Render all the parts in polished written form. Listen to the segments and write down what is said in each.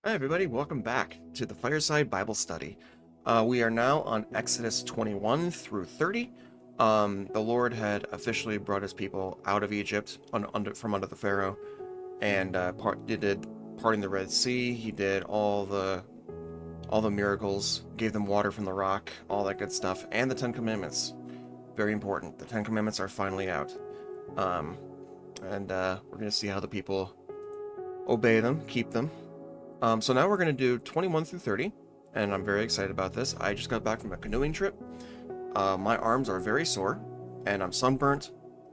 Hi, everybody. Welcome back to the Fireside Bible Study. We are now on Exodus 21 through 30. The Lord had officially brought his people out of Egypt from under the Pharaoh, and did parting the Red Sea. He did all the miracles, gave them water from the rock, all that good stuff, and the Ten Commandments. Very important. The Ten Commandments are finally out, and we're going to see how the people obey them, keep them. So now we're going to do 21 through 30, and I'm very excited about this. I just got back from a canoeing trip. My arms are very sore, and I'm sunburnt,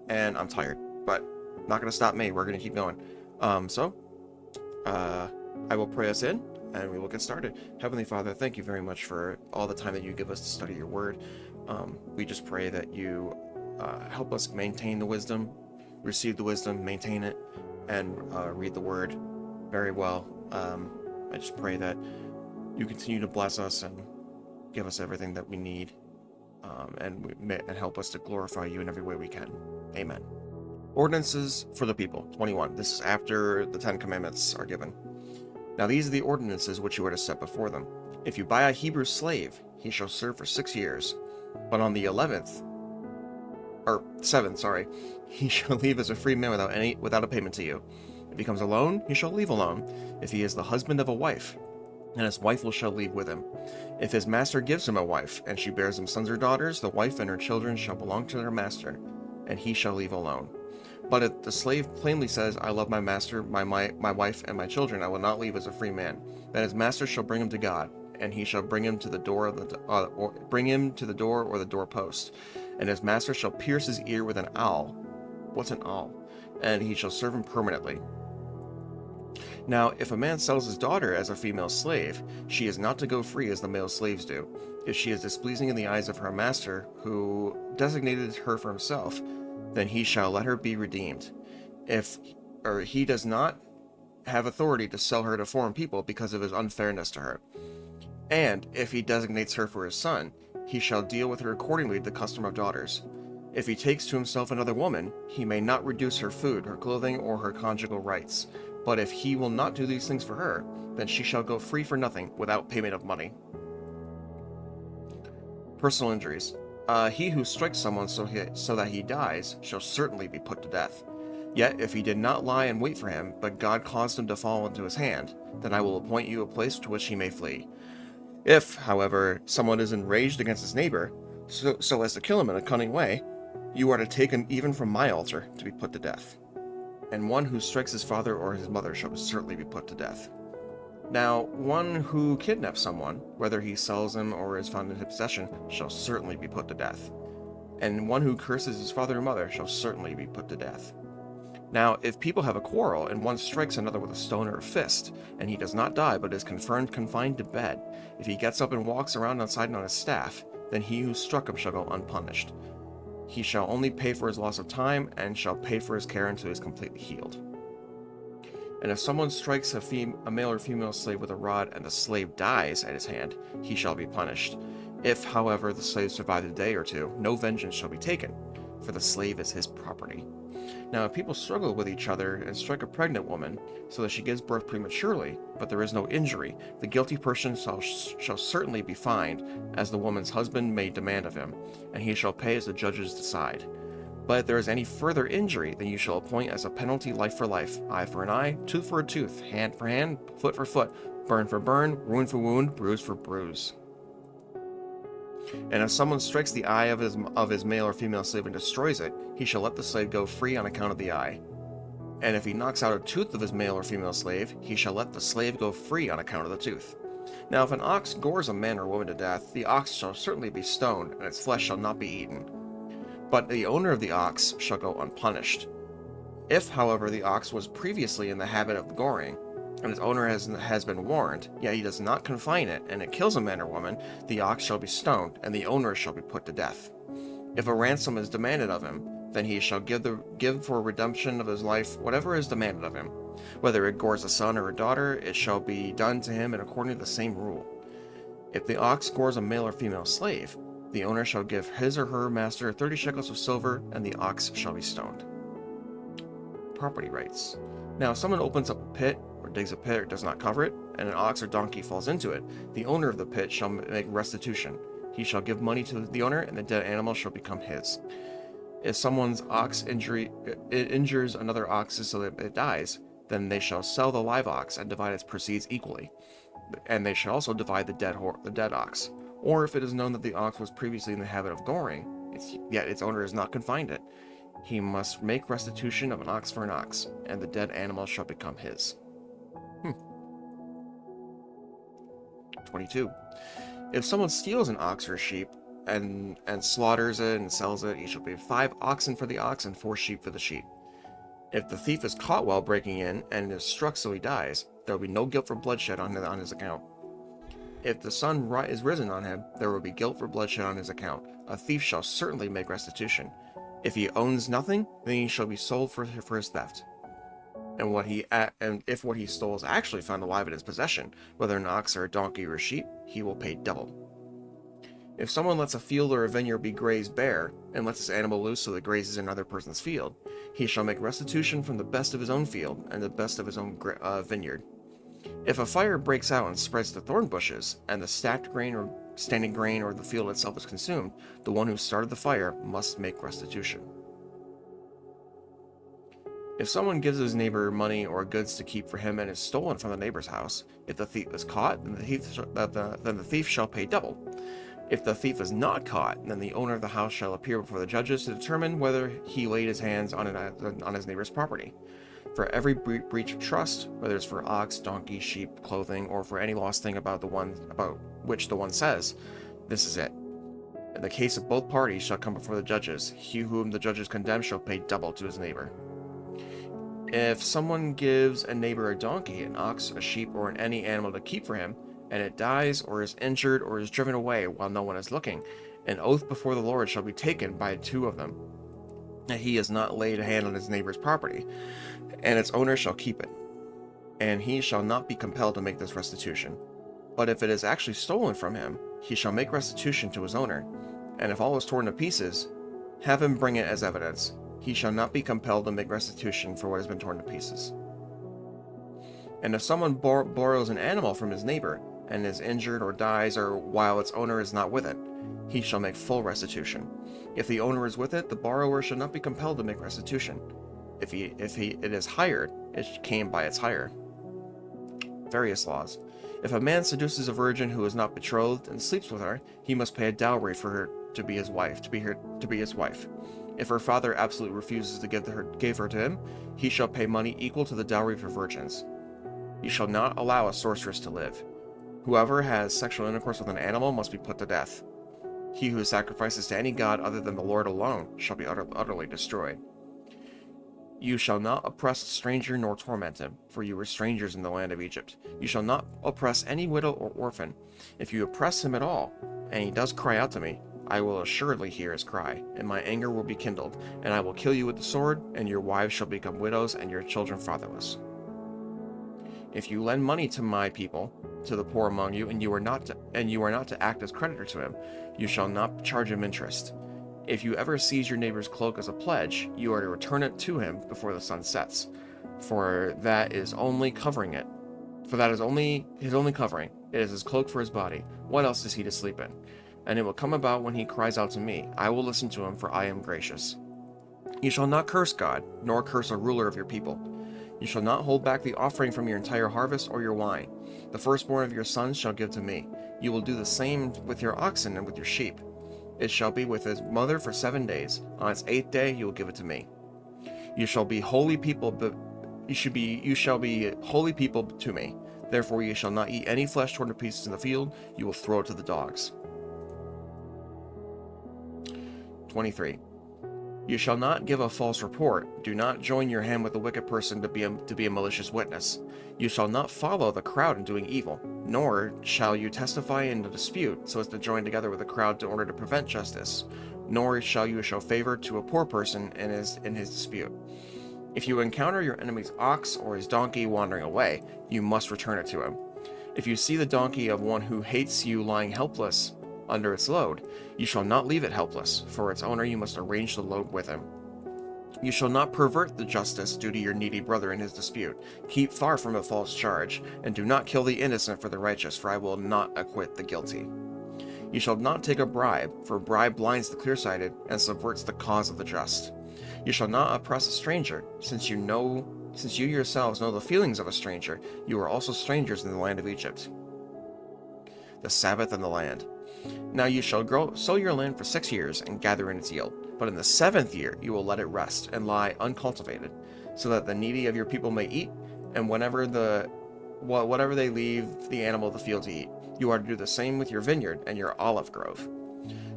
and I'm tired, but not going to stop me. We're going to keep going. I will pray us in, and we will get started. Heavenly Father, thank you very much for all the time that you give us to study your word. We just pray that you help us maintain the wisdom, receive the wisdom, maintain it, and read the word very well. I just pray that you continue to bless us and give us everything that we need, and help us to glorify you in every way we can. Amen. Ordinances for the people, 21. This is after the Ten Commandments are given. Now these are the ordinances which you are to set before them. If you buy a Hebrew slave, he shall serve for 6 years, but on the 7th, he shall leave as a free man without a payment to you. If he comes alone, he shall leave alone, if he is the husband of a wife, and his wife shall leave with him. If his master gives him a wife, and she bears him sons or daughters, the wife and her children shall belong to their master, and he shall leave alone. But if the slave plainly says, I love my master, my wife, and my children, I will not leave as a free man, then his master shall bring him to God, and he shall bring him to the door or the doorpost, and his master shall pierce his ear with an awl. What's an awl? And he shall serve him permanently. Now, if a man sells his daughter as a female slave, she is not to go free as the male slaves do. If she is displeasing in the eyes of her master, who designated her for himself, then he shall let her be redeemed. He does not have authority to sell her to foreign people because of his unfairness to her. And if he designates her for his son, he shall deal with her accordingly to the custom of daughters. If he takes to himself another woman, he may not reduce her food, her clothing, or her conjugal rights. But if he will not do these things for her, then she shall go free for nothing, without payment of money. Personal injuries. He who strikes someone so that he dies shall certainly be put to death. Yet if he did not lie in wait for him, but God caused him to fall into his hand, then I will appoint you a place to which he may flee. If, however, someone is enraged against his neighbor, so as to kill him in a cunning way, you are to take him even from my altar to be put to death. And one who strikes his father or his mother shall certainly be put to death. Now, one who kidnaps someone, whether he sells him or is found in his possession, shall certainly be put to death. And one who curses his father or mother shall certainly be put to death. Now, if people have a quarrel, and one strikes another with a stone or a fist, and he does not die but is confined to bed, if he gets up and walks around outside on his staff, then he who struck him shall go unpunished. He shall only pay for his loss of time, and shall pay for his care until he is completely healed. And if someone strikes a male or female slave with a rod, and the slave dies at his hand, he shall be punished. If, however, the slave survives a day or two, no vengeance shall be taken, for the slave is his property. Now, if people struggle with each other and strike a pregnant woman, so that she gives birth prematurely, but there is no injury, the guilty person shall certainly be fined, as the woman's husband may demand of him, and he shall pay as the judges decide. But if there is any further injury, then you shall appoint as a penalty life for life, eye for an eye, tooth for a tooth, hand for hand, foot for foot, burn for burn, wound for wound, bruise for bruise. And if someone strikes the eye of his male or female slave and destroys it, he shall let the slave go free on account of the eye. And if he knocks out a tooth of his male or female slave, he shall let the slave go free on account of the tooth. Now if an ox gores a man or woman to death, the ox shall certainly be stoned, and its flesh shall not be eaten. But the owner of the ox shall go unpunished. If, however, the ox was previously in the habit of goring, and its owner has been warned, yet he does not confine it, and it kills a man or woman, the ox shall be stoned, and the owner shall be put to death. If a ransom is demanded of him, then he shall give for redemption of his life whatever is demanded of him. Whether it gores a son or a daughter, it shall be done to him in according to the same rule. If the ox gores a male or female slave, the owner shall give his or her master 30 shekels of silver, and the ox shall be stoned. Property rights. Now, if someone opens up a pit or digs a pit or does not cover it, and an ox or donkey falls into it, the owner of the pit shall make restitution. He shall give money to the owner, and the dead animal shall become his. If someone's ox injures another ox so that it dies, then they shall sell the live ox and divide its proceeds equally. And they shall also divide the dead ox. Or if it is known that the ox was previously in the habit of goring, yet its owner has not confined it, he must make restitution of an ox for an ox, and the dead animal shall become his. 22. If someone steals an ox or a sheep, and slaughters it and sells it, he shall pay 5 oxen for the ox and 4 sheep for the sheep. If the thief is caught while breaking in and is struck so he dies, there will be no guilt for bloodshed on his account. If the sun is risen on him, there will be guilt for bloodshed on his account. A thief shall certainly make restitution. If he owns nothing, then he shall be sold for his theft. And if what he stole is actually found alive in his possession, whether an ox or a donkey or a sheep, he will pay double. If someone lets a field or a vineyard be grazed bare, and lets his animal loose so that it grazes in another person's field, he shall make restitution from the best of his own field and the best of his own vineyard. If a fire breaks out and spreads to thorn bushes, and the stacked grain or standing grain or the field itself is consumed, the one who started the fire must make restitution. If someone gives his neighbor money or goods to keep for him and is stolen from the neighbor's house, if the thief is caught, then the thief shall pay double. If the thief is not caught, then the owner of the house shall appear before the judges to determine whether he laid his hands on his neighbor's property. For every breach of trust, whether it's for ox, donkey, sheep, clothing, or for any lost thing about which the one says, this is it. In the case of both parties shall come before the judges. He whom the judges condemn shall pay double to his neighbor. If someone gives a neighbor a donkey, an ox, a sheep, or any animal to keep for him, and it dies or is injured or is driven away while no one is looking, an oath before the Lord shall be taken by 2 of them, that he has not laid a hand on his neighbor's property, and its owner shall keep it, and he shall not be compelled to make this restitution. But if it is actually stolen from him, he shall make restitution to his owner, and if all is torn to pieces, have him bring it as evidence. He shall not be compelled to make restitution for what has been torn to pieces. And if someone borrows an animal from his neighbor, and is injured or dies, or while its owner is not with it, he shall make full restitution. If the owner is with it, the borrower shall not be compelled to make restitution. If it is hired, it came by its hire. Various laws. If a man seduces a virgin who is not betrothed and sleeps with her, he must pay a dowry for her to be his wife. If her father absolutely refuses to give her to him, he shall pay money equal to the dowry for virgins. You shall not allow a sorceress to live. Whoever has sexual intercourse with an animal must be put to death. He who sacrifices to any god other than the Lord alone shall be utterly destroyed. You shall not oppress a stranger nor torment him, for you were strangers in the land of Egypt. You shall not oppress any widow or orphan. If you oppress him at all, and he does cry out to me, I will assuredly hear his cry, and my anger will be kindled, and I will kill you with the sword, and your wives shall become widows, and your children fatherless. If you lend money to my people, to the poor among you, and you are not to act as creditor to him, you shall not charge him interest. If you ever seize your neighbor's cloak as a pledge, you are to return it to him before the sun sets, for that is only covering it. For that is only his only covering. It is his cloak for his body. What else is he to sleep in? And it will come about when he cries out to me. I will listen to him, for I am gracious. You shall not curse God, nor curse a ruler of your people. You shall not hold back the offering from your entire harvest or your wine. The firstborn of your sons shall give to me. You will do the same with your oxen and with your sheep. It shall be with his mother for 7 days. On its 8th day you will give it to me. You shall be holy people, you shall be holy people to me. Therefore you shall not eat any flesh torn to pieces in the field. You will throw it to the dogs. 23. You shall not give a false report. Do not join your hand with a wicked person to be a malicious witness. You shall not follow the crowd in doing evil, nor shall you testify in a dispute so as to join together with the crowd in order to prevent justice, nor shall you show favor to a poor person in his dispute. If you encounter your enemy's ox or his donkey wandering away, you must return it to him. If you see the donkey of one who hates you lying helpless under its load, you shall not leave it helpless. For its owner you must arrange the load with him. You shall not pervert the justice due to your needy brother in his dispute. Keep far from a false charge, and do not kill the innocent for the righteous, for I will not acquit the guilty. You shall not take a bribe, for a bribe blinds the clear-sighted and subverts the cause of the just. You shall not oppress a stranger, since you yourselves know the feelings of a stranger. You are also strangers in the land of Egypt. The Sabbath and the land. Now you shall sow your land for 6 years and gather in its yield. But in the 7th year you will let it rest and lie uncultivated, so that the needy of your people may eat, and whatever they leave the animal of the field to eat. You are to do the same with your vineyard and your olive grove.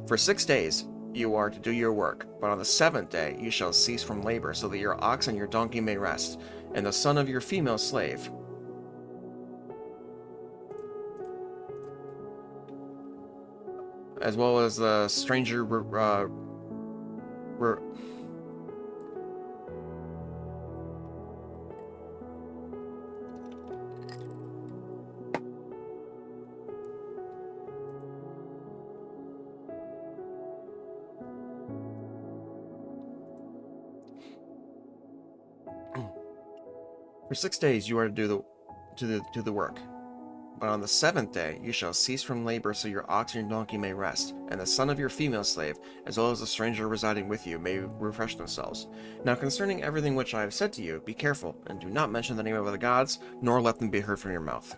For 6 days you are to do your work, but on the 7th day you shall cease from labor, so that your ox and your donkey may rest, and the son of your female slave. As well as the stranger For 6 days you are to do the work. But on the 7th day you shall cease from labor, so your ox and your donkey may rest, and the son of your female slave, as well as the stranger residing with you, may refresh themselves. Now concerning everything which I have said to you, be careful, and do not mention the name of other gods, nor let them be heard from your mouth.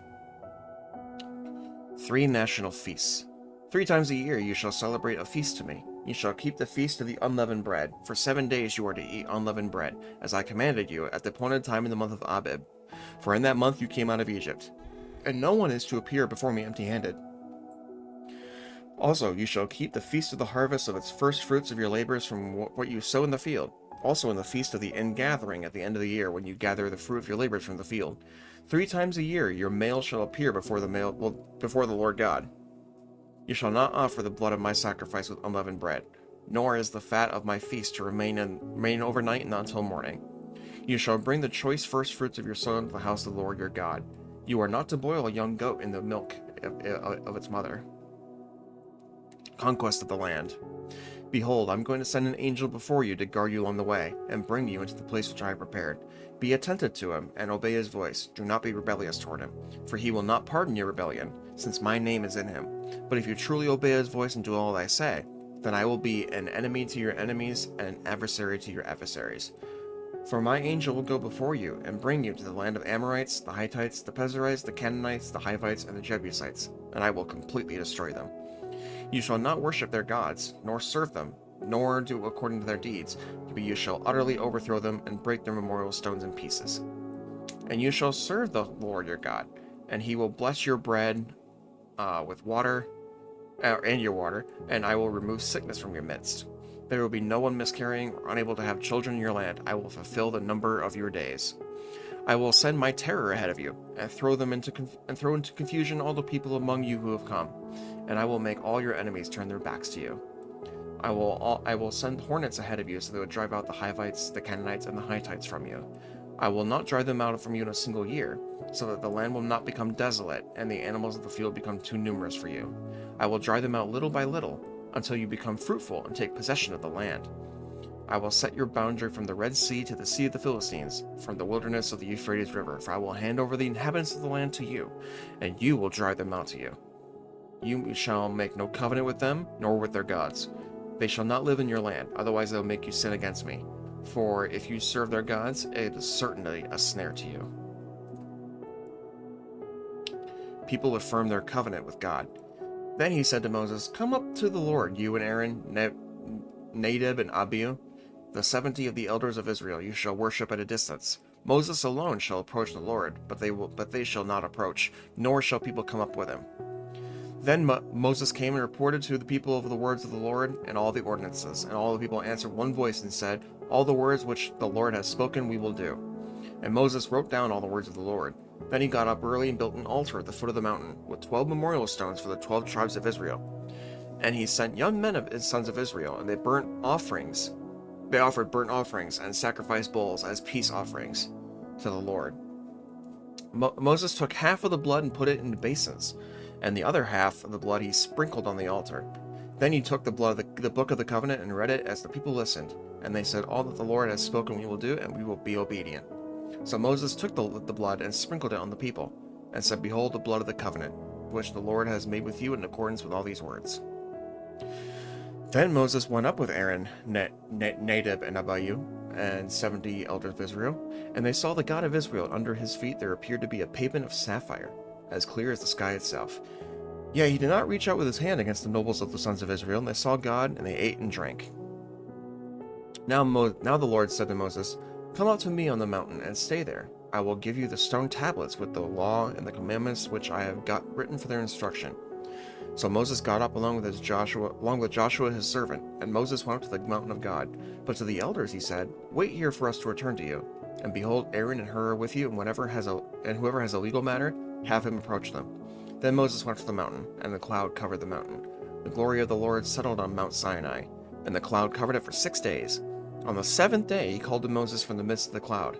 3 national feasts. 3 times a year you shall celebrate a feast to me. You shall keep the feast of the unleavened bread. For 7 days you are to eat unleavened bread, as I commanded you, at the appointed time in the month of Abib. For in that month you came out of Egypt. And no one is to appear before me empty-handed. Also, you shall keep the feast of the harvest of its first fruits of your labors from what you sow in the field. Also in the feast of the ingathering at the end of the year, when you gather the fruit of your labors from the field. 3 times a year your male shall appear before the Lord God. You shall not offer the blood of my sacrifice with unleavened bread, nor is the fat of my feast to remain overnight and until morning. You shall bring the choice first fruits of your soil to the house of the Lord your God. You are not to boil a young goat in the milk of its mother. Conquest of the land. Behold, I am going to send an angel before you to guard you along the way, and bring you into the place which I have prepared. Be attentive to him, and obey his voice. Do not be rebellious toward him, for he will not pardon your rebellion, since my name is in him. But if you truly obey his voice and do all that I say, then I will be an enemy to your enemies and an adversary to your adversaries. For my angel will go before you and bring you to the land of Amorites, the Hittites, the Perizzites, the Canaanites, the Hivites, and the Jebusites, and I will completely destroy them. You shall not worship their gods, nor serve them, nor do according to their deeds, but you shall utterly overthrow them and break their memorial stones in pieces. And you shall serve the Lord your God, and he will bless your bread with water, and your water, and I will remove sickness from your midst. There will be no one miscarrying or unable to have children in your land. I will fulfill the number of your days. I will send my terror ahead of you, and throw into confusion all the people among you who have come, and I will make all your enemies turn their backs to you. I will send hornets ahead of you, so they will drive out the Hivites, the Canaanites, and the Hittites from you. I will not drive them out from you in a single year, so that the land will not become desolate, and the animals of the field become too numerous for you. I will drive them out little by little, until you become fruitful and take possession of the land. I will set your boundary from the Red Sea to the Sea of the Philistines, from the wilderness of the Euphrates River, for I will hand over the inhabitants of the land to you, and you will drive them out to you. You shall make no covenant with them, nor with their gods. They shall not live in your land, otherwise they will make you sin against me. For if you serve their gods, it is certainly a snare to you. People affirm their covenant with God. Then he said to Moses, Come up to the Lord, you and Aaron, Nadab and Abihu, the 70 of the elders of Israel. You shall worship at a distance. Moses alone shall approach the Lord, but they shall not approach, nor shall people come up with him. Then Moses came and reported to the people of the words of the Lord and all the ordinances. And all the people answered one voice and said, All the words which the Lord has spoken we will do. And Moses wrote down all the words of the Lord. Then he got up early and built an altar at the foot of the mountain, with 12 memorial stones for the 12 tribes of Israel. And he sent young men of his sons of Israel, and they offered burnt offerings and sacrificed bulls as peace offerings to the Lord. Moses took half of the blood and put it into basins, and the other half of the blood he sprinkled on the altar. Then he took the blood of the book of the covenant and read it as the people listened. And they said, "All that the Lord has spoken we will do, and we will be obedient." So Moses took the blood and sprinkled it on the people, and said, "Behold the blood of the covenant, which the Lord has made with you in accordance with all these words." Then Moses went up with Aaron, Nadab, and Abihu, and 70 elders of Israel, and they saw the God of Israel. Under his feet there appeared to be a pavement of sapphire, as clear as the sky itself. Yet he did not reach out with his hand against the nobles of the sons of Israel, and they saw God, and they ate and drank. Now the Lord said to Moses, "Come out to me on the mountain, and stay there. I will give you the stone tablets with the law and the commandments which I have got written for their instruction." So Moses got up along with Joshua his servant, and Moses went up to the mountain of God. But to the elders he said, "Wait here for us to return to you. And behold, Aaron and Hur are with you, and whoever has a legal matter, have him approach them." Then Moses went to the mountain, and the cloud covered the mountain. The glory of the Lord settled on Mount Sinai, and the cloud covered it for 6 days. On the 7th day he called to Moses from the midst of the cloud,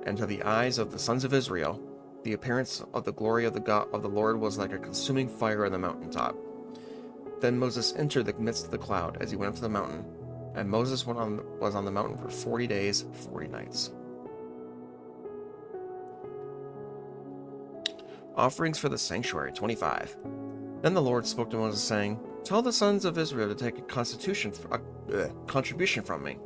and to the eyes of the sons of Israel, the appearance of the glory of the Lord was like a consuming fire on the mountaintop. Then Moses entered the midst of the cloud as he went up to the mountain, and Moses was on the mountain for 40 days, 40 nights. Offerings for the sanctuary, 25. Then the Lord spoke to Moses, saying, "Tell the sons of Israel to take a contribution from me.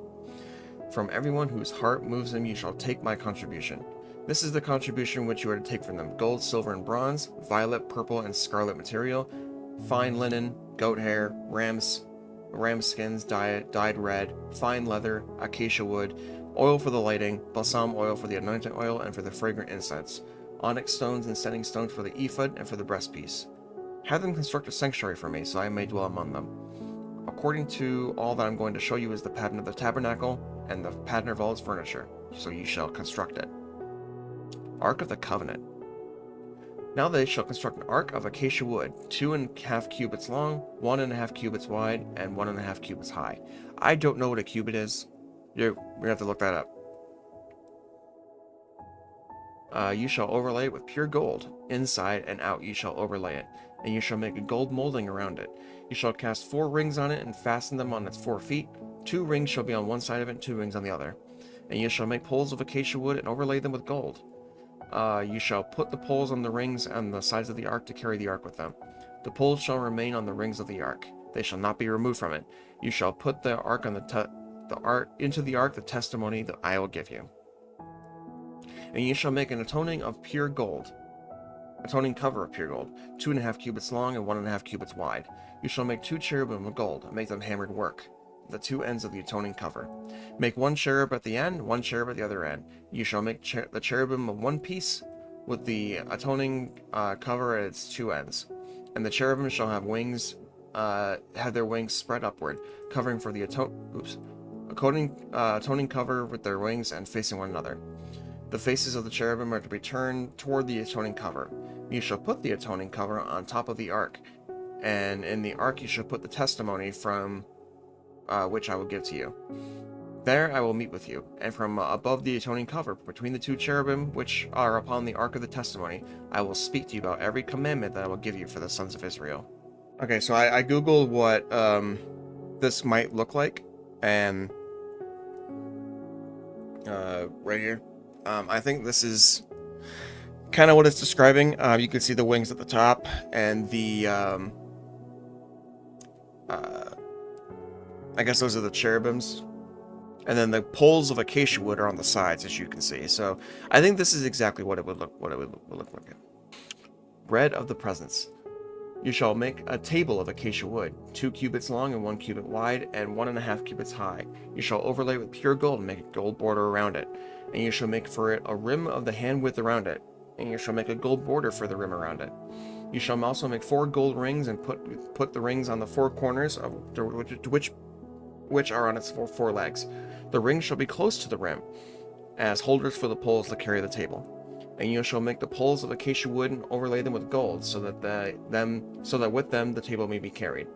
From everyone whose heart moves them you shall take my contribution. This is the contribution which you are to take from them: gold, silver, and bronze, violet, purple, and scarlet material, fine linen, goat hair, ram skins dyed red, fine leather, acacia wood, oil for the lighting, balsam oil for the anointing oil and for the fragrant incense, onyx stones and setting stones for the ephod and for the breastpiece. Have them construct a sanctuary for me, so I may dwell among them. According to all that I'm going to show you is the pattern of the tabernacle and the pattern of all its furniture, so you shall construct it." Ark of the Covenant. Now they shall construct an ark of acacia wood, 2.5 cubits long, 1.5 cubits wide, and 1.5 cubits high. I don't know what a cubit is. We're gonna have to look that up. You shall overlay it with pure gold. Inside and out you shall overlay it, and you shall make a gold molding around it. You shall cast 4 rings on it and fasten them on its 4 feet. 2 rings shall be on one side of it and 2 rings on the other. And you shall make poles of acacia wood and overlay them with gold. You shall put the poles on the rings on the sides of the ark to carry the ark with them. The poles shall remain on the rings of the ark. They shall not be removed from it. You shall put the ark on into the ark the testimony that I will give you. And you shall make an atoning cover of pure gold, 2.5 cubits long and 1.5 cubits wide. You shall make 2 cherubim of gold, and make them hammered work, the 2 ends of the atoning cover. Make 1 cherub at the end, 1 cherub at the other end. You shall make the cherubim of 1 piece, with the atoning cover at its 2 ends. And the cherubim shall have their wings spread upward, covering for the atoning cover with their wings and facing one another. The faces of the cherubim are to be turned toward the atoning cover. You shall put the atoning cover on top of the ark, and in the ark you shall put the testimony from which I will give to you. There I will meet with you, and from above the atoning cover, between the 2 cherubim which are upon the ark of the testimony, I will speak to you about every commandment that I will give you for the sons of Israel. Okay, so I googled what this might look like, and right here, I think this is kind of what it's describing. You can see the wings at the top, and the I guess those are the cherubims. And then the poles of acacia wood are on the sides, as you can see. So I think this is exactly what it would look like. Bread of the presence. You shall make a table of acacia wood, 2 cubits long and 1 cubit wide, and 1.5 cubits high. You shall overlay with pure gold and make a gold border around it. And you shall make for it a rim of the hand width around it. And you shall make a gold border for the rim around it. You shall also make 4 gold rings and put the rings on the 4 corners of which are on its 4 legs. The rings shall be close to the rim, as holders for the poles that carry the table. And you shall make the poles of acacia wood and overlay them with gold, so that with them the table may be carried.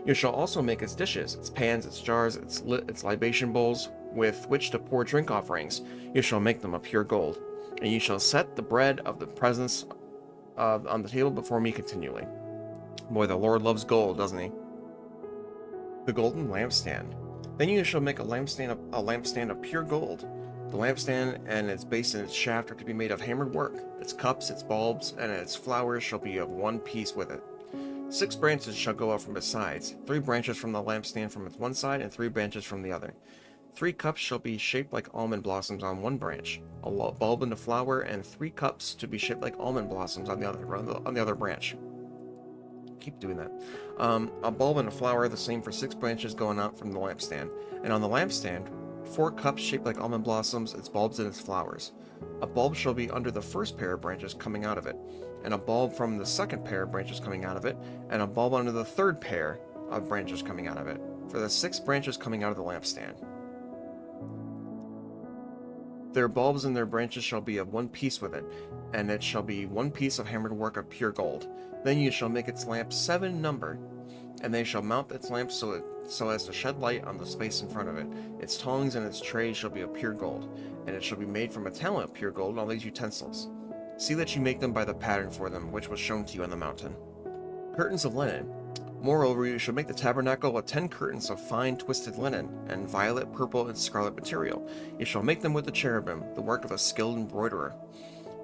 You shall also make its dishes, its pans, its jars, its libation bowls, with which to pour drink offerings. You shall make them of pure gold. And you shall set the bread of the presence on the table before me continually. Boy, the Lord loves gold, doesn't he? The golden lampstand. Then you shall make a lampstand of pure gold. The lampstand and its base and its shaft are to be made of hammered work. Its cups, its bulbs, and its flowers shall be of one piece with it. 6 branches shall go out from its sides, 3 branches from the lampstand from its one side, and 3 branches from the other. 3 cups shall be shaped like almond blossoms on one branch, a bulb and a flower, and 3 cups to be shaped like almond blossoms on the other branch. Keep doing that. A bulb and a flower, the same for 6 branches going out from the lampstand, and on the lampstand, 4 cups shaped like almond blossoms, its bulbs and its flowers. A bulb shall be under the first pair of branches coming out of it, and a bulb from the second pair of branches coming out of it, and a bulb under the third pair of branches coming out of it, for the 6 branches coming out of the lampstand. Their bulbs and their branches shall be of one piece with it, and it shall be one piece of hammered work of pure gold. Then you shall make its lamps 7 in number, and they shall mount its lamps so as to shed light on the space in front of it. Its tongs and its trays shall be of pure gold, and it shall be made from a talent of pure gold, all these utensils. See that you make them by the pattern for them, which was shown to you on the mountain. Curtains of linen. Moreover, you shall make the tabernacle with 10 curtains of fine twisted linen, and violet, purple, and scarlet material. You shall make them with the cherubim, the work of a skilled embroiderer.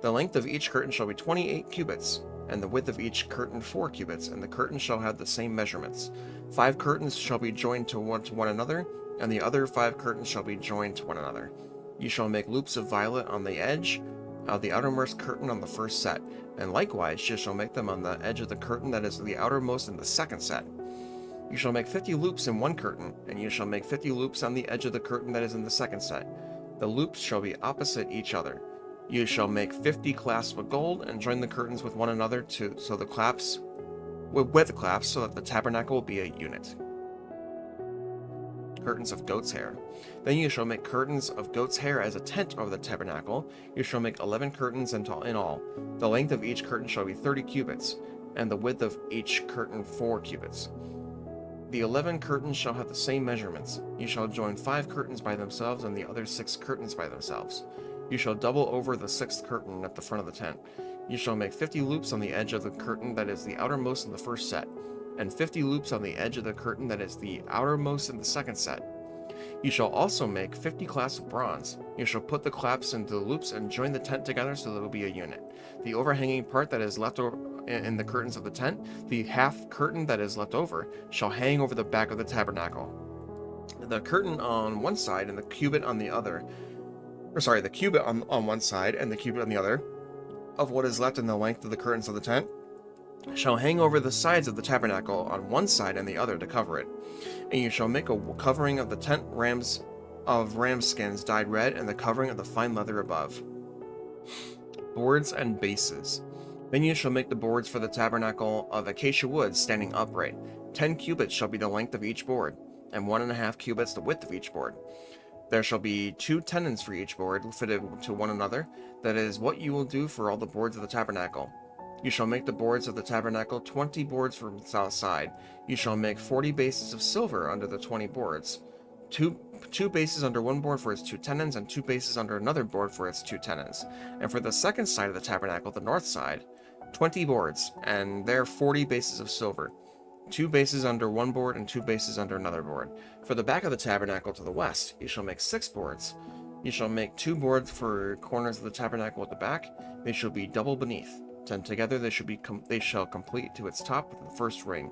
The length of each curtain shall be 28 cubits, and the width of each curtain 4 cubits, and the curtains shall have the same measurements. 5 curtains shall be joined to one another, and the other 5 curtains shall be joined to one another. You shall make loops of violet on the edge of the outermost curtain on the first set, and likewise you shall make them on the edge of the curtain that is the outermost in the second set. You shall make 50 loops in one curtain, and you shall make 50 loops on the edge of the curtain that is in the second set. The loops shall be opposite each other. You shall make 50 clasps of gold, and join the curtains with one another with the clasps, so that the tabernacle will be a unit. Curtains of goat's hair. Then you shall make curtains of goat's hair as a tent over the tabernacle. You shall make 11 curtains in all. The length of each curtain shall be 30 cubits, and the width of each curtain 4 cubits. The 11 curtains shall have the same measurements. You shall join 5 curtains by themselves, and the other 6 curtains by themselves. You shall double over the 6th curtain at the front of the tent. You shall make 50 loops on the edge of the curtain that is the outermost in the first set, and 50 loops on the edge of the curtain that is the outermost in the second set. You shall also make 50 clasps of bronze. You shall put the clasps into the loops and join the tent together so that it will be a unit. The overhanging part that is left in the curtains of the tent, the half curtain that is left over, shall hang over the back of the tabernacle. The curtain on one side and the cubit on the other, the cubit on one side and the cubit on the other, of what is left in the length of the curtains of the tent, shall hang over the sides of the tabernacle on one side and the other to cover it. And you shall make a covering of the tent of ram skins dyed red, and the covering of the fine leather above. Boards and bases. Then you shall make the boards for the tabernacle of acacia wood standing upright. 10 cubits shall be the length of each board, and 1.5 cubits the width of each board. There shall be 2 tenons for each board, fitted to one another. That is what you will do for all the boards of the tabernacle. You shall make the boards of the tabernacle 20 boards from the south side. You shall make 40 bases of silver under the 20 boards. Two bases under one board for its 2 tenons, and 2 bases under another board for its 2 tenons. And for the second side of the tabernacle, the north side, 20 boards, and there 40 bases of silver. 2 bases under one board and 2 bases under another board. For the back of the tabernacle to the west, you shall make 6 boards. You shall make 2 boards for corners of the tabernacle at the back. They shall be double beneath. 10 together they shall complete to its top with the first ring.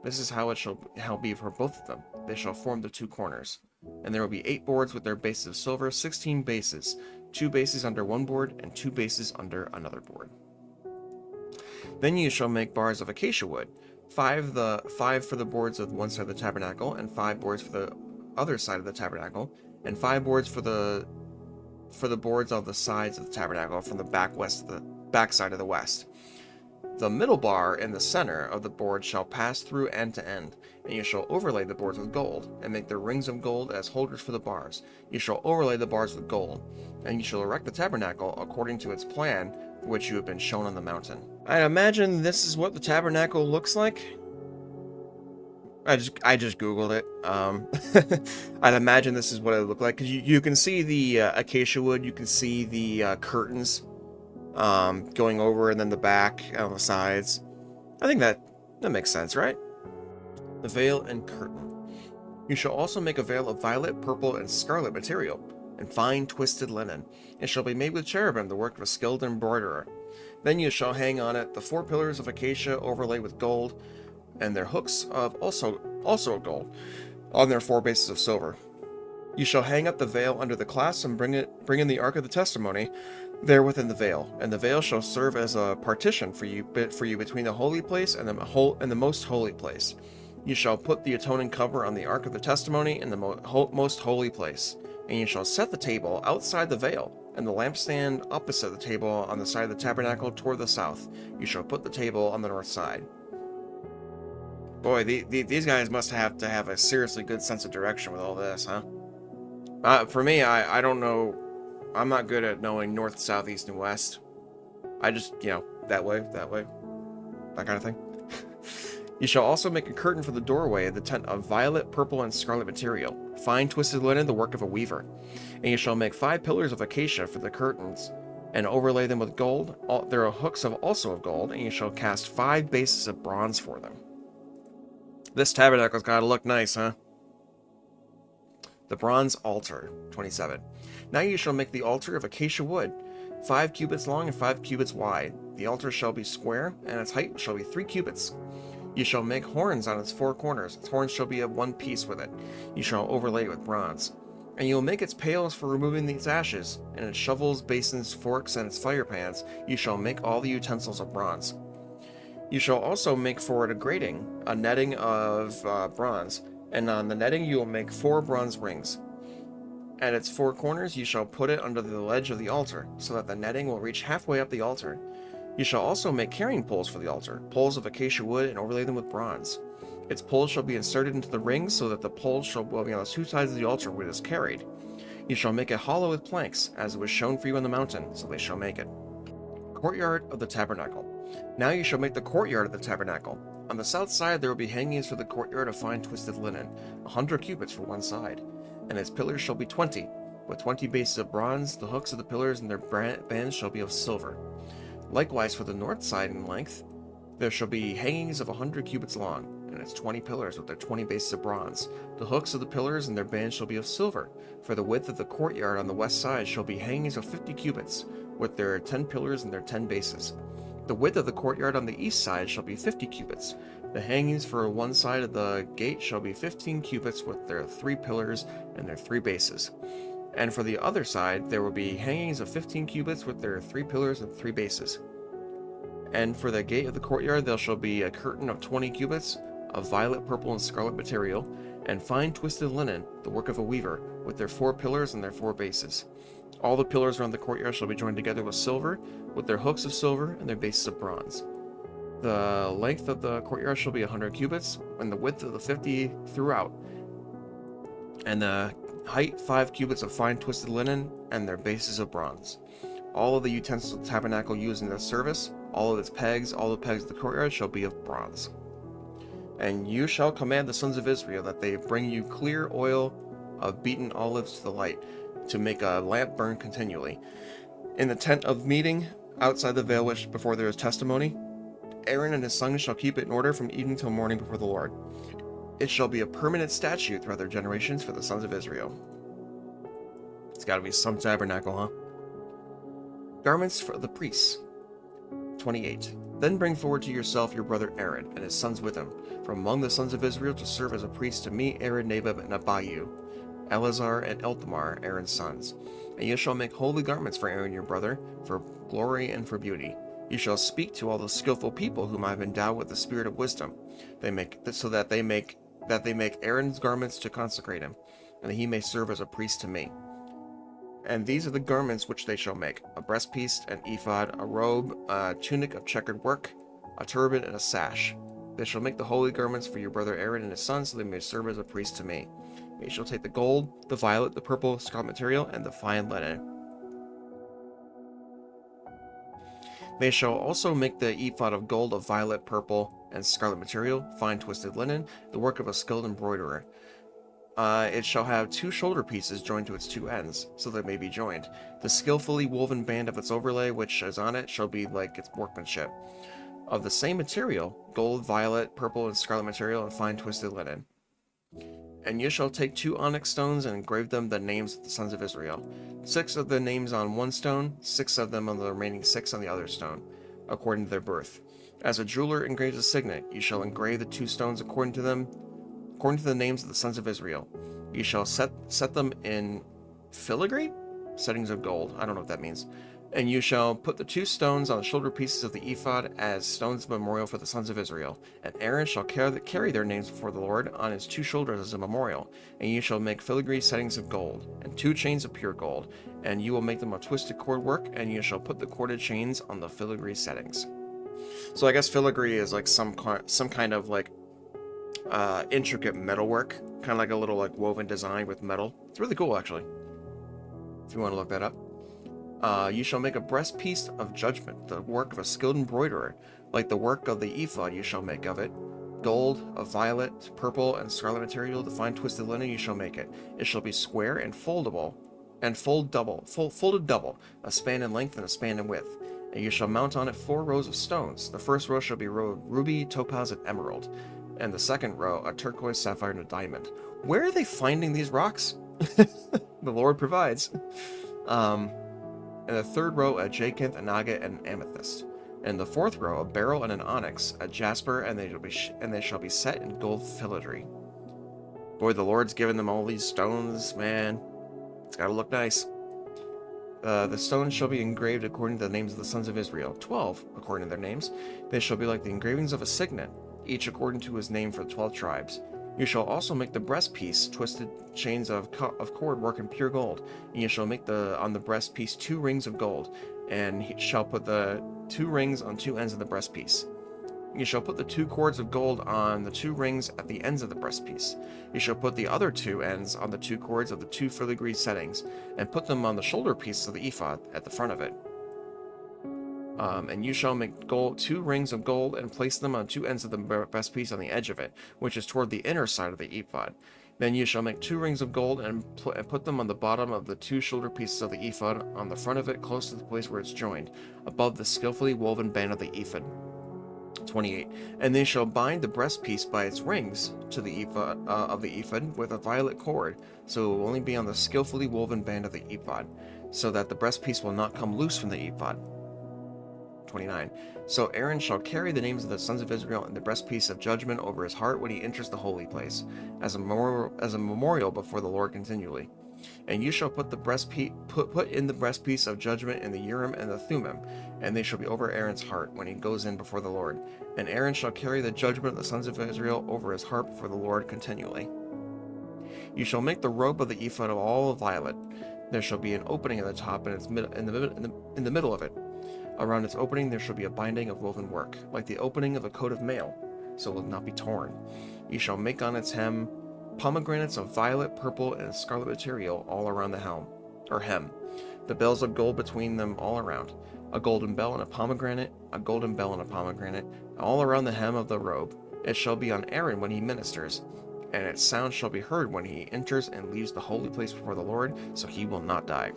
This is how it shall be for both of them. They shall form the 2 corners. And there will be 8 boards with their bases of silver, 16 bases, 2 bases under one board and 2 bases under another board. Then you shall make bars of acacia wood, 5 for the boards of one side of the tabernacle, and 5 boards for the other side of the tabernacle, and 5 boards for the boards of the sides of the tabernacle from the back side of the west. The middle bar in the center of the board shall pass through end to end, and you shall overlay the boards with gold, and make the rings of gold as holders for the bars. You shall overlay the bars with gold, and you shall erect the tabernacle according to its plan, which you have been shown on the mountain. I imagine this is what the tabernacle looks like. I just googled it. I'd imagine this is what it looked like, because you can see the acacia wood, you can see the curtains going over, and then the back on the sides. I think that makes sense, right? The veil and curtain. You shall also make a veil of violet, purple, and scarlet material, and fine twisted linen. It shall be made with cherubim, the work of a skilled embroiderer. Then you shall hang on it the 4 pillars of acacia overlaid with gold, and their hooks of also of gold, on their 4 bases of silver. You shall hang up the veil under the clasps and bring in the ark of the testimony there within the veil, and the veil shall serve as a partition for you between the holy place and the most holy place. You shall put the atoning cover on the ark of the testimony in the most holy place, and you shall set the table outside the veil, and the lampstand opposite the table on the side of the tabernacle toward the south. You shall put the table on the north side. Boy, these guys must have to have a seriously good sense of direction with all this, huh? For me, I don't know. I'm not good at knowing north, south, east, and west. I just, that way, that kind of thing. You shall also make a curtain for the doorway of the tent of violet, purple, and scarlet material, fine twisted linen, the work of a weaver. And you shall make 5 pillars of acacia for the curtains, and overlay them with gold. There are hooks also of gold, and you shall cast 5 bases of bronze for them. This tabernacle's gotta look nice, huh? The bronze altar, 27. Now you shall make the altar of acacia wood, 5 cubits long and 5 cubits wide. The altar shall be square, and its height shall be 3 cubits. You shall make horns on its 4 corners. Its horns shall be of one piece with it. You shall overlay it with bronze. And you will make its pails for removing its ashes, and its shovels, basins, forks, and its fire pans. You shall make all the utensils of bronze. You shall also make for it a grating, a netting of bronze, and on the netting you will make 4 bronze rings. At its 4 corners you shall put it under the ledge of the altar, so that the netting will reach halfway up the altar. You shall also make carrying poles for the altar, poles of acacia wood, and overlay them with bronze. Its poles shall be inserted into the rings, so that the poles shall be on the 2 sides of the altar when it is carried. You shall make it hollow with planks, as it was shown for you on the mountain, so they shall make it. Courtyard of the tabernacle. Now you shall make the courtyard of the tabernacle. On the south side there will be hangings for the courtyard of fine twisted linen, 100 cubits for one side, and its pillars shall be 20, with 20 bases of bronze. The hooks of the pillars and their bands shall be of silver. Likewise for the north side in length, there shall be hangings of 100 cubits long, and its 20 pillars with their 20 bases of bronze. The hooks of the pillars and their bands shall be of silver. For the width of the courtyard on the west side shall be hangings of 50 cubits, with their 10 pillars and their 10 bases. The width of the courtyard on the east side shall be 50 cubits. The hangings for one side of the gate shall be 15 cubits, with their 3 pillars and their 3 bases. And for the other side there will be hangings of 15 cubits, with their 3 pillars and 3 bases. And for the gate of the courtyard there shall be a curtain of 20 cubits, of violet, purple, and scarlet material, and fine twisted linen, the work of a weaver, with their 4 pillars and their 4 bases. All the pillars around the courtyard shall be joined together with silver, with their hooks of silver and their bases of bronze. The length of the courtyard shall be 100 cubits, and the width of the 50 throughout, and the height 5 cubits of fine twisted linen, and their bases of bronze. All of the utensils of the tabernacle used in this service, all of its pegs, all the pegs of the courtyard shall be of bronze. And you shall command the sons of Israel that they bring you clear oil of beaten olives to the light, to make a lamp burn continually. In the tent of meeting, outside the veil which before there is testimony, Aaron and his sons shall keep it in order from evening till morning before the Lord. It shall be a permanent statute throughout their generations for the sons of Israel. It's got to be some tabernacle, huh? Garments for the priests. 28. Then bring forward to yourself your brother Aaron and his sons with him, from among the sons of Israel, to serve as a priest to me, Aaron, Nadab, and Abihu, Eleazar and Ithamar, Aaron's sons. And you shall make holy garments for Aaron your brother, for glory and for beauty. You shall speak to all the skillful people whom I have endowed with the spirit of wisdom, that they make Aaron's garments to consecrate him, and that he may serve as a priest to me. And these are the garments which they shall make: a breastpiece, an ephod, a robe, a tunic of checkered work, a turban, and a sash. They shall make the holy garments for your brother Aaron and his sons, so they may serve as a priest to me. And you shall take the gold, the violet, the purple, scarlet material, and the fine linen. They shall also make the ephod of gold, of violet, purple, and scarlet material, fine twisted linen, the work of a skilled embroiderer. It shall have 2 shoulder pieces joined to its 2 ends, so that it may be joined. The skillfully woven band of its overlay, which is on it, shall be like its workmanship. Of the same material, gold, violet, purple, and scarlet material, and fine twisted linen. And you shall take 2 onyx stones and engrave them the names of the sons of Israel. 6 of the names on one stone, 6 of them on the remaining 6 on the other stone, according to their birth. As a jeweler engraves a signet, you shall engrave the 2 stones according to the names of the sons of Israel. You shall set them in filigree, settings of gold. I don't know what that means. And you shall put the 2 stones on the shoulder pieces of the ephod as stones of memorial for the sons of Israel. And Aaron shall carry their names before the Lord on his 2 shoulders as a memorial. And you shall make filigree settings of gold, and 2 chains of pure gold. And you will make them of twisted cord work, and you shall put the corded chains on the filigree settings. So I guess filigree is like some kind of like intricate metalwork, kind of like a little like woven design with metal. It's really cool, actually, if you want to look that up. You shall make a breastpiece of judgment, the work of a skilled embroiderer, like the work of the ephod you shall make of it. Gold, of violet, purple, and scarlet material, the fine twisted linen you shall make it. It shall be square and folded double, a span in length and a span in width. And you shall mount on it 4 rows of stones. The first row shall be a row of ruby, topaz, and emerald, and the second row a turquoise, sapphire, and a diamond. Where are they finding these rocks? The Lord provides. And the third row a jacinth, an agate, and an amethyst. And the fourth row a beryl and an onyx, a jasper, and they shall be set in gold filigree. Boy, the Lord's given them all these stones, man. It's gotta look nice. The stones shall be engraved according to the names of the sons of Israel, 12 according to their names. They shall be like the engravings of a signet, each according to his name for the 12 tribes. You shall also make the breastpiece twisted chains of cord work in pure gold. And you shall make on the breastpiece 2 rings of gold, and he shall put the 2 rings on 2 ends of the breastpiece. You shall put the 2 cords of gold on the 2 rings at the ends of the breastpiece. You shall put the other 2 ends on the 2 cords of the 2 filigree settings, and put them on the shoulder piece of the ephod at the front of it. And you shall make 2 rings of gold and place them on 2 ends of the breastpiece on the edge of it, which is toward the inner side of the ephod. Then you shall make 2 rings of gold and put them on the bottom of the 2 shoulder pieces of the ephod on the front of it, close to the place where it's joined, above the skillfully woven band of the ephod. 28. And they shall bind the breastpiece by its rings to the ephod of the ephod with a violet cord, so it will only be on the skillfully woven band of the ephod, so that the breastpiece will not come loose from the ephod. 29. So Aaron shall carry the names of the sons of Israel in the breastpiece of judgment over his heart when he enters the holy place, as a memorial before the Lord continually. And you shall put in the breastpiece of judgment in the Urim and the Thummim, and they shall be over Aaron's heart when he goes in before the Lord. And Aaron shall carry the judgment of the sons of Israel over his heart before the Lord continually. You shall make the robe of the ephod of all violet. There shall be an opening at the top, and in the middle of it. Around its opening there shall be a binding of woven work, like the opening of a coat of mail, so it will not be torn. You shall make on its hem pomegranates of violet, purple, and scarlet material all around the hem. The bells of gold between them all around. A golden bell and a pomegranate, all around the hem of the robe. It shall be on Aaron when he ministers, and its sound shall be heard when he enters and leaves the holy place before the Lord, so he will not die.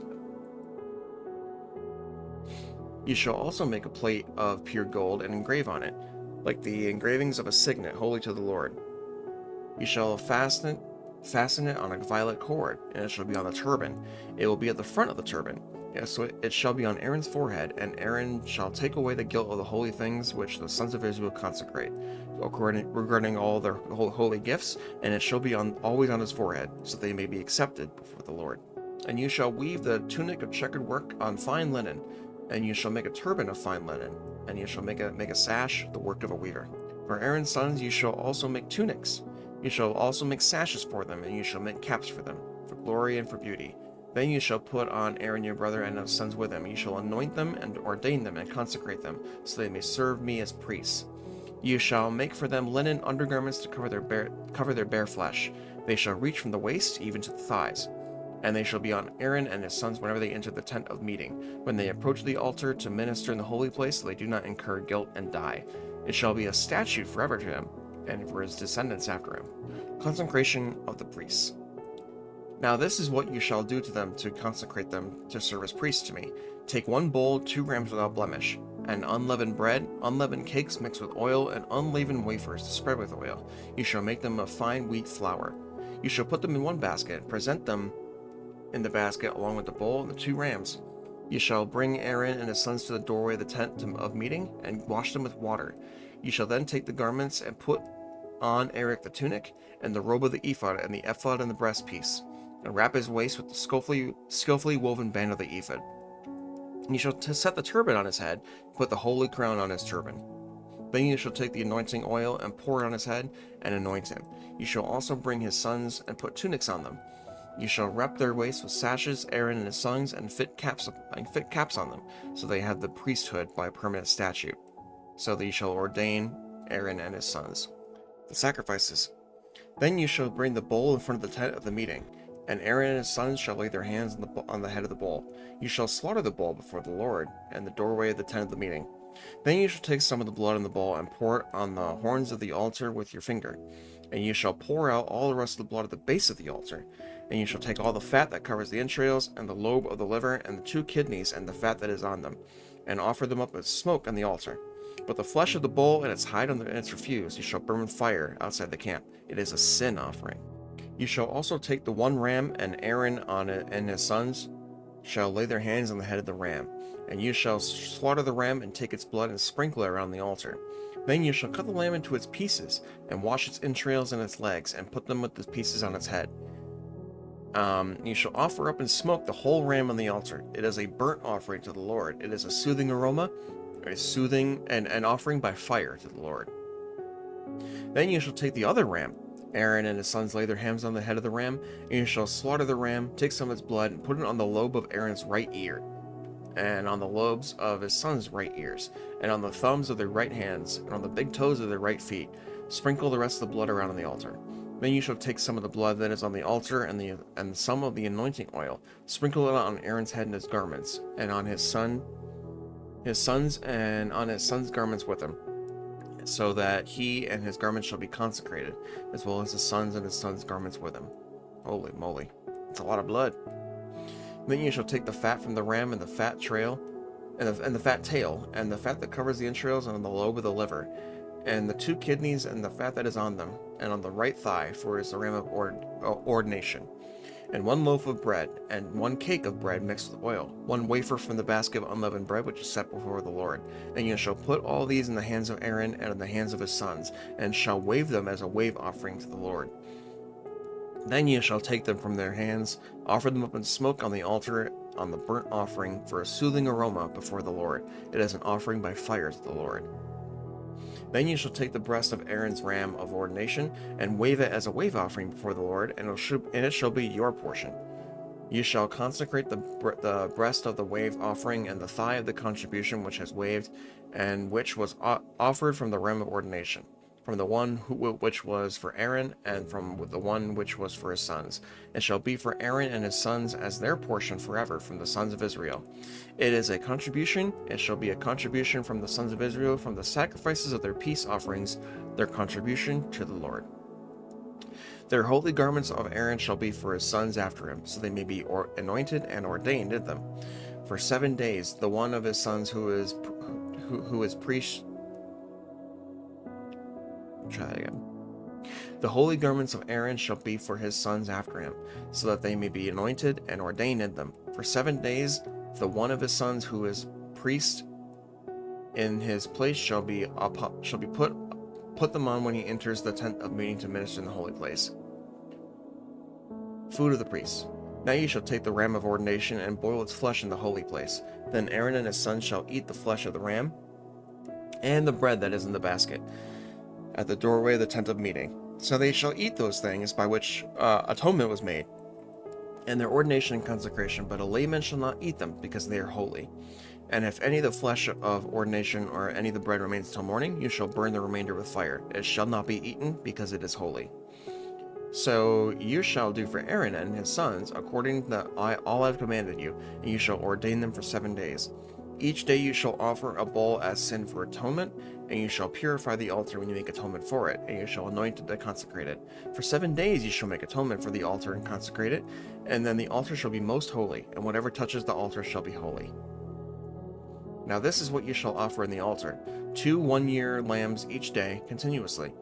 You shall also make a plate of pure gold and engrave on it, like the engravings of a signet holy to the Lord. You shall fasten it on a violet cord, and it shall be on the turban. It will be at the front of the turban. Yes, so it shall be on Aaron's forehead, and Aaron shall take away the guilt of the holy things which the sons of Israel consecrate, regarding all their holy gifts, and it shall be always on his forehead, so they may be accepted before the Lord. And you shall weave the tunic of checkered work on fine linen, and you shall make a turban of fine linen, and you shall make a sash, the work of a weaver. For Aaron's sons you shall also make tunics. You shall also make sashes for them, and you shall make caps for them, for glory and for beauty. Then you shall put on Aaron your brother and his sons with him. You shall anoint them and ordain them and consecrate them, so they may serve me as priests. You shall make for them linen undergarments to cover their bare flesh. They shall reach from the waist even to the thighs. And they shall be on Aaron and his sons whenever they enter the tent of meeting, when they approach the altar to minister in the holy place, so they do not incur guilt and die. It shall be a statute forever to him, and for his descendants after him. Consecration of the priests. Now this is what you shall do to them to consecrate them to serve as priests to me. Take 1 bull, 2 rams without blemish, and unleavened bread, unleavened cakes mixed with oil, and unleavened wafers to spread with oil. You shall make them of fine wheat flour. You shall put them in one basket, and present them in the basket along with the bull and the 2 rams. You shall bring Aaron and his sons to the doorway of the tent of meeting, and wash them with water. You shall then take the garments and put on Aaron the tunic, and the robe of the ephod, and the ephod and the breastpiece, and wrap his waist with the skillfully woven band of the ephod. You shall set the turban on his head, put the holy crown on his turban. Then you shall take the anointing oil and pour it on his head, and anoint him. You shall also bring his sons and put tunics on them. You shall wrap their waists with sashes, Aaron and his sons, and fit caps on them, so they have the priesthood by permanent statute. So that you shall ordain Aaron and his sons. The sacrifices. Then you shall bring the bull in front of the tent of the meeting, and Aaron and his sons shall lay their hands on the head of the bull. You shall slaughter the bull before the Lord, and the doorway of the tent of the meeting. Then you shall take some of the blood on the bull, and pour it on the horns of the altar with your finger. And you shall pour out all the rest of the blood at the base of the altar. And you shall take all the fat that covers the entrails, and the lobe of the liver, and the 2 kidneys, and the fat that is on them, and offer them up as smoke on the altar. But the flesh of the bull and its hide and its refuse you shall burn with fire outside the camp. It is a sin offering. You shall also take the 1 ram, and Aaron on it and his sons shall lay their hands on the head of the ram. And you shall slaughter the ram, and take its blood, and sprinkle it around the altar. Then you shall cut the lamb into its pieces, and wash its entrails and its legs, and put them with the pieces on its head. You shall offer up in smoke the whole ram on the altar. It is a burnt offering to the Lord. It is a soothing aroma, an offering by fire to the Lord. Then you shall take the other ram. Aaron and his sons lay their hands on the head of the ram, and you shall slaughter the ram, take some of its blood, and put it on the lobe of Aaron's right ear, and on the lobes of his sons' right ears, and on the thumbs of their right hands, and on the big toes of their right feet. Sprinkle the rest of the blood around on the altar. Then you shall take some of the blood that is on the altar and some of the anointing oil, sprinkle it on Aaron's head and his garments, and on his sons, and on his sons' garments with him, so that he and his garments shall be consecrated, as well as his sons and his sons' garments with him. Holy moly, it's a lot of blood. Then you shall take the fat from the ram and the fat tail, and the fat tail, and the fat that covers the entrails, and on the lobe of the liver, and the 2 kidneys, and the fat that is on them, and on the right thigh, for it is the ram of ordination. And 1 loaf of bread, and 1 cake of bread mixed with oil, 1 wafer from the basket of unleavened bread which is set before the Lord. And you shall put all these in the hands of Aaron and in the hands of his sons, and shall wave them as a wave offering to the Lord. Then you shall take them from their hands, offer them up in smoke on the altar on the burnt offering for a soothing aroma before the Lord. It is an offering by fire to the Lord. Then you shall take the breast of Aaron's ram of ordination, and wave it as a wave offering before the Lord, and it shall be your portion. You shall consecrate the breast of the wave offering, and the thigh of the contribution which has waved, and which was offered from the ram of ordination, from the one which was for Aaron, and from the one which was for his sons. It shall be for Aaron and his sons as their portion forever from the sons of Israel. It is a contribution. It shall be a contribution from the sons of Israel, from the sacrifices of their peace offerings, their contribution to the Lord. Their holy garments of Aaron shall be for his sons after him, so they may be anointed and ordained in them. For 7 days, the one of his sons who is priest. Try that again. The holy garments of Aaron shall be for his sons after him, so that they may be anointed and ordained in them. For 7 days, the one of his sons who is priest in his place shall be put them on when he enters the tent of meeting to minister in the holy place. Food of the priests. Now you shall take the ram of ordination and boil its flesh in the holy place. Then Aaron and his sons shall eat the flesh of the ram and the bread that is in the basket at the doorway of the tent of meeting. So they shall eat those things by which atonement was made, and their ordination and consecration, but a layman shall not eat them, because they are holy. And if any of the flesh of ordination or any of the bread remains till morning, you shall burn the remainder with fire. It shall not be eaten, because it is holy. So you shall do for Aaron and his sons, according to all I have commanded you, and you shall ordain them for 7 days. Each day you shall offer a bull as sin for atonement, and you shall purify the altar when you make atonement for it, and you shall anoint it and consecrate it. For 7 days you shall make atonement for the altar and consecrate it, and then the altar shall be most holy, and whatever touches the altar shall be holy. Now this is what you shall offer in the altar: 2 one-year lambs each day, continuously.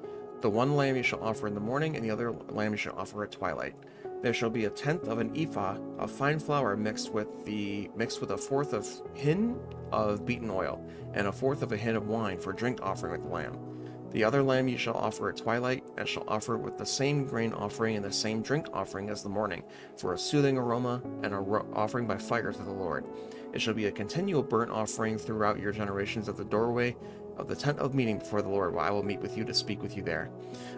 The one lamb you shall offer in the morning, and the other lamb you shall offer at twilight. There shall be a tenth of an ephah of fine flour mixed with a fourth of hin of beaten oil, and a fourth of a hin of wine for drink offering with the lamb. The other lamb you shall offer at twilight, and shall offer with the same grain offering and the same drink offering as the morning, for a soothing aroma and offering by fire to the Lord. It shall be a continual burnt offering throughout your generations at the doorway of the tent of meeting before the Lord, where I will meet with you to speak with you there.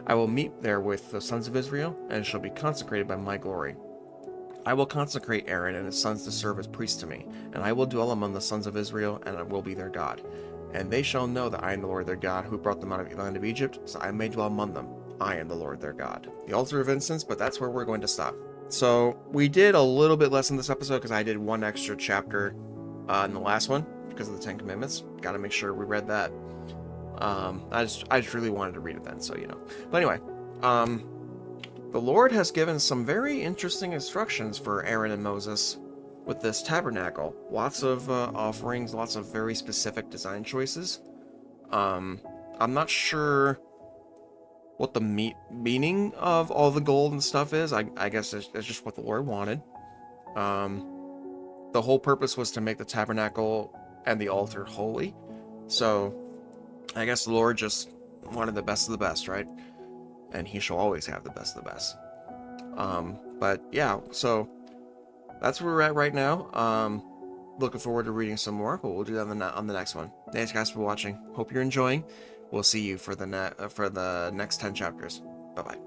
I will meet there with the sons of Israel, and it shall be consecrated by my glory. I will consecrate Aaron and his sons to serve as priests to me, and I will dwell among the sons of Israel, and I will be their God. And they shall know that I am the Lord their God, who brought them out of the land of Egypt, so I may dwell among them. I am the Lord their God. The altar of incense, but that's where we're going to stop. So we did a little bit less in this episode because I did one extra chapter in the last one because of the Ten Commandments. Got to make sure we read that. I just really wanted to read it then, so you know. But anyway, the Lord has given some very interesting instructions for Aaron and Moses with this tabernacle. Lots of offerings, lots of very specific design choices. I'm not sure what the meaning of all the gold and stuff is. I guess it's just what the Lord wanted. The whole purpose was to make the tabernacle and the altar holy. So I guess the Lord just wanted the best of the best, right? And he shall always have the best of the best. But yeah, so that's where we're at right now. Looking forward to reading some more, but we'll do that on the next one. Thanks guys for watching. Hope you're enjoying. We'll see you for the next 10 chapters. Bye bye.